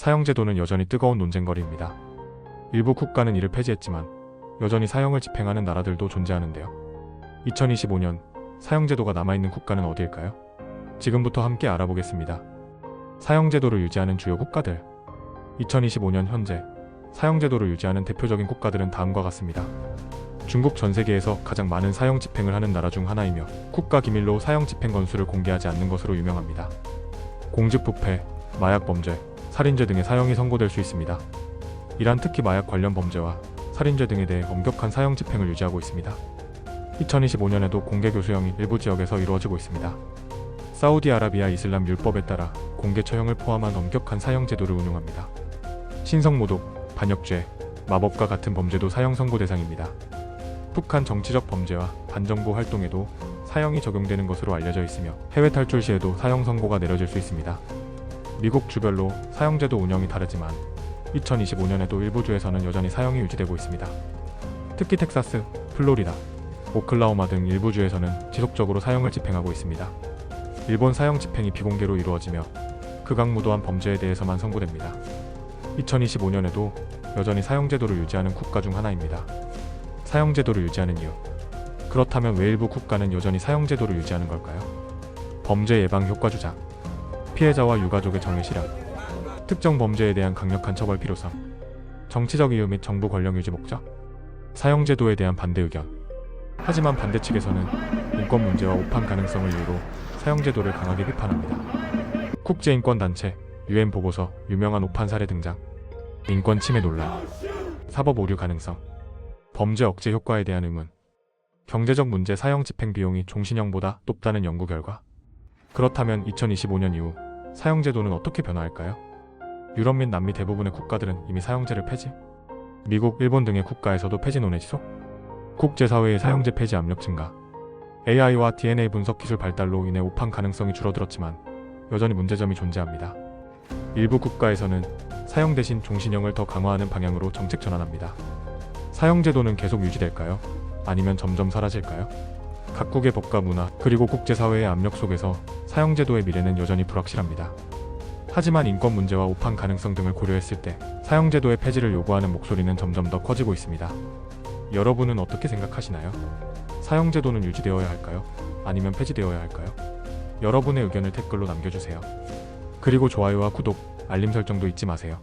사형제도는 여전히 뜨거운 논쟁거리입니다. 일부 국가는 이를 폐지했지만 여전히 사형을 집행하는 나라들도 존재하는데요. 2025년 사형제도가 남아있는 국가는 어디일까요? 지금부터 함께 알아보겠습니다. 사형제도를 유지하는 주요 국가들. 2025년 현재 사형제도를 유지하는 대표적인 국가들은 다음과 같습니다. 중국 전 세계에서 가장 많은 사형 집행을 하는 나라 중 하나이며 국가 기밀로 사형 집행 건수를 공개하지 않는 것으로 유명합니다. 공직부패, 마약 범죄, 살인죄 등의 사형이 선고될 수 있습니다. 이란 특히 마약 관련 범죄와 살인죄 등에 대해 엄격한 사형 집행을 유지하고 있습니다. 2025년에도 공개 교수형이 일부 지역에서 이루어지고 있습니다. 사우디아라비아 이슬람 율법에 따라 공개 처형을 포함한 엄격한 사형 제도를 운용합니다. 신성모독, 반역죄, 마법과 같은 범죄도 사형 선고 대상입니다. 북한 정치적 범죄와 반정부 활동에도 사형이 적용되는 것으로 알려져 있으며 해외 탈출 시에도 사형 선고가 내려질 수 있습니다. 미국 주별로 사형제도 운영이 다르지만 2025년에도 일부 주에서는 여전히 사형이 유지되고 있습니다. 특히 텍사스, 플로리다, 오클라호마 등 일부 주에서는 지속적으로 사형을 집행하고 있습니다. 일본 사형 집행이 비공개로 이루어지며 극악무도한 범죄에 대해서만 선고됩니다. 2025년에도 여전히 사형제도를 유지하는 국가 중 하나입니다. 사형제도를 유지하는 이유. 그렇다면 왜 일부 국가는 여전히 사형제도를 유지하는 걸까요? 범죄 예방 효과 주장, 피해자와 유가족의 정의 실현, 특정 범죄에 대한 강력한 처벌 필요성, 정치적 이유 및 정부 권력 유지 목적, 사형제도에 대한 반대 의견. 하지만 반대 측에서는 인권 문제와 오판 가능성을 이유로 사형제도를 강하게 비판합니다. 국제인권단체, UN 보고서, 유명한 오판 사례 등장, 인권 침해 논란, 사법 오류 가능성, 범죄 억제 효과에 대한 의문, 경제적 문제 사형 집행 비용이 종신형보다 높다는 연구 결과. 그렇다면 2025년 이후 사형제도는 어떻게 변화할까요? 유럽 및 남미 대부분의 국가들은 이미 사형제를 폐지, 미국, 일본 등의 국가에서도 폐지 논의 지속, 국제사회의 사형제 폐지 압력 증가, AI와 DNA 분석 기술 발달로 인해 오판 가능성이 줄어들었지만 여전히 문제점이 존재합니다. 일부 국가에서는 사형 대신 종신형을 더 강화하는 방향으로 정책 전환합니다. 사형제도는 계속 유지될까요? 아니면 점점 사라질까요? 각국의 법과 문화, 그리고 국제사회의 압력 속에서 사형제도의 미래는 여전히 불확실합니다. 하지만 인권 문제와 오판 가능성 등을 고려했을 때 사형제도의 폐지를 요구하는 목소리는 점점 더 커지고 있습니다. 여러분은 어떻게 생각하시나요? 사형제도는 유지되어야 할까요? 아니면 폐지되어야 할까요? 여러분의 의견을 댓글로 남겨주세요. 그리고 좋아요와 구독, 알림 설정도 잊지 마세요.